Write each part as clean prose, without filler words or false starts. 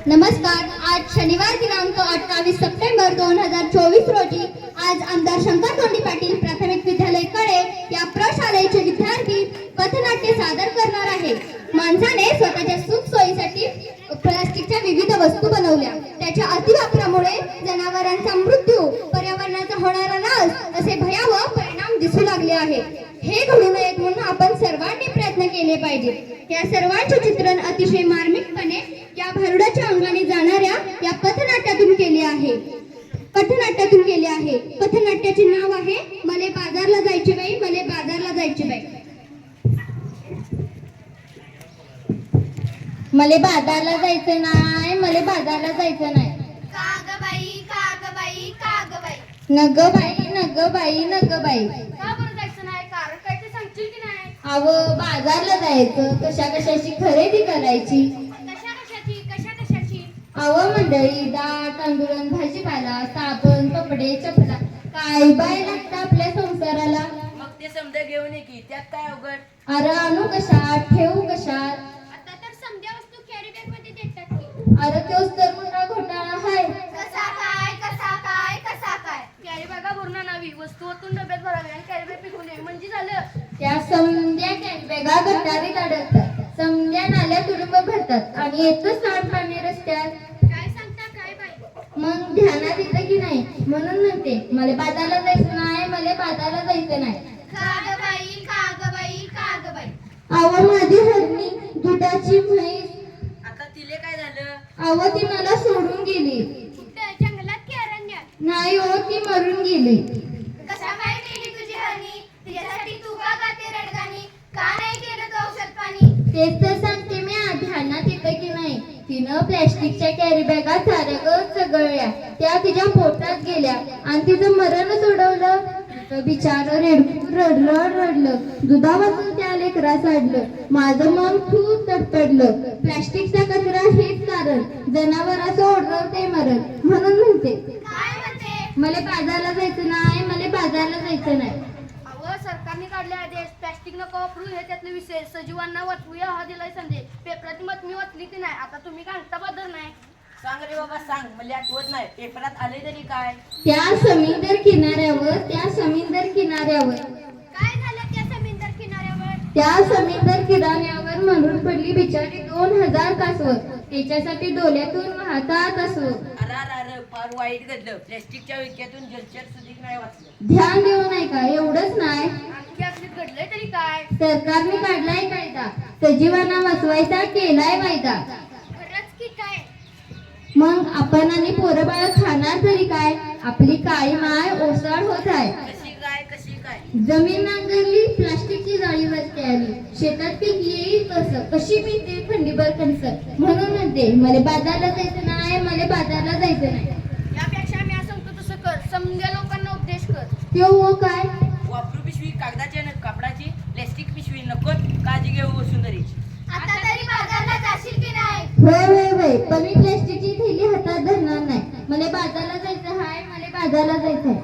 नमस्कार. आज शनिवार दिनांक 28 सप्टेंबर 2024 रोजी आज आमदार शंकर दोंडी पाटील प्राथमिक विद्यालय कळे या प्रशालेचे विद्यार्थी पथनाट्य सादर करणार आहे. माणसाने स्वतःच्या सुख सोयीसाठी प्लास्टिकच्या विविध वस्तू बनवल्या. त्याच्या अतिवापरामुळे जनावरांचा मृत्यू, पर्यावरणाचा होणारा नाश असे भयावह परिणाम दिसू लागले आहे. हे घडू नयेत म्हणून आपण सर्वांनी प्रयत्न केले पाहिजेत. या सर्वांचे चित्रण अतिशय मार्मिकपणे या भारुडाच्या अंगाने जाणाऱ्या या पथनाट्यातून केले आहे. पथनाट्याचे नाव आहे मले बाजारला जायची बाई, मले बाजारला जायची बाई. मले बाजारला जायचं नाही, मले बाजारला जायचं नाही. काग बाई, काग बाई, काग बाई. नग बाई, नग बाई, नग बाई. का बरं जायचं नाही? कारण काय ते सांगशील की नाही? अव बाजारला जायचं, कशाची खरेदी करायची. कशा कशाची? अव मंडळी, डाळ, तांदूळ, भाजीपाला, साबण, कपडे, चपला, काय बाय लागतं आपल्या संसाराला. मग ते समजा घेऊन ये की, त्यात काय अवघड? अरे आणू कशात, ठेवू कशात. आता तर समध्या वस्तू कॅरी बॅग मध्ये देतात की. अरे तोच तर मोठा घोटाळा आहे. कसा काय? कॅरी बॅगा भरून आणावी, वस्तू ओतून डब्यात भरावी आणि कॅरी बॅग पिकवून ये म्हणजे झालं. त्या समध्या कॅरीबॅगा गटारीत अडकतात, समध्या नाल्या तुडुंब भरतात आणि येतच सांडपाणी रस्त्यात. काय सांगता काय बाई? मग ध्यानात येतं की नाही, म्हणून म्हणते मला बाजारला जायचं नाही, मला बाजारला जायचं नाही. काग बाई, काग बाई, काग बाई. अव माझी हरणी, दुधाची म्हैस, आता तिले काय झालं? अव ती मला सोडून गेली. कुठं जंगलात की अरण्यात? नाही हो, ती मरून गेली. कशा बाई गेली तुझी हरणी? तिच्यासाठी तू का गाते रडगाणी? का नाही केलं तू औषध पाणी? तेच तर सांगते मी, ध्यानात येतं की नाही. तिनं प्लॅस्टिकच्या कॅरी बॅगा सारगत चगळल्या, त्या तिच्या पोटात गेल्या आणि तिचं मरणच उडवलं. बिचारं रडलं. दुधापासून त्या लेकरा साडलं. माझं मन खूप तडतडलं. प्लॅस्टिकचा कचरा हेच कारण, जनावरांचं ओढरवते मरण. म्हणून म्हणते काय म्हणते? मला बाजारला जायचं नाही, मला बाजारला जायचं नाही. अहो, सरकारने काढले आदेश, प्लॅस्टिक नको वापरू हे त्यातले विषय. सजीवांना वाचवूया हा दिलाय संदेश. पेपराची बातमी वाचली की नाही? आता तुम्ही काढता बदल नाही. सांग रे बाबा सांग, मला आठवत नाही. पेपरात आले तरी काय? त्या समुद्र किनाऱ्यावर काय झालं त्या समुद्र किनाऱ्यावर? त्या समुद्र किनाऱ्यावर मरून पडली बिचारी 2000 कासव. त्याच्यासाठी डोल्यातून वाहतात असो. अरे फार वाईट घडलं. प्लॅस्टिकच्या विक्यातून जलचर सुधीक नाही वाचलं. ध्यान देऊ नाही का? एवढंच नाही, आणखी असलीत घडलंय तरी काय? सरकारने काढलाय कायदा, सजीवांना वाचवायचा केलाय वायदा. खरंच की काय? मग आपण आणि पोरं बाळ खाणार तरी काय? आपली काळी माय ओसाड होत आहे. कशी काय? जमीन नांगरली, प्लास्टिकची जाळी वरती आली, शेतात पीक येईल कसं, कशी पिते खंडीभर कणसं. म्हणून म्हणते मला बाजारला जायचं नाही, मला बाजारला जायचं नाही. यापेक्षा मी असं सांगतो तसं कर. समध्या लोकांना उपदेश कर. तो हो काय? वापरू पिशवी कागदाची आणि कापडाची, प्लॅस्टिक पिशवी नको. काळजी घेऊ वसुंधरीची. आता तरी बाजारला जाशील की नाही? होय, पण मी प्लॅस्टिकची थैली हातात धरणार नाही. मला बाजारला जायचं आहे, मला बाजारला जायचं आहे.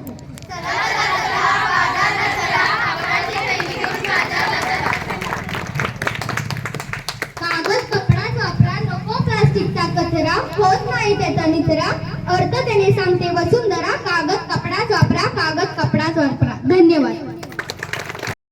कागद कपडाच वापरा, नको प्लास्टिकचा कचरा, होत नाही त्याचा निचरा. अर्थ त्याने सांगते वसुंधरा, कागद कपडाच वापरा, कागद कपडाच वापरा. धन्यवाद.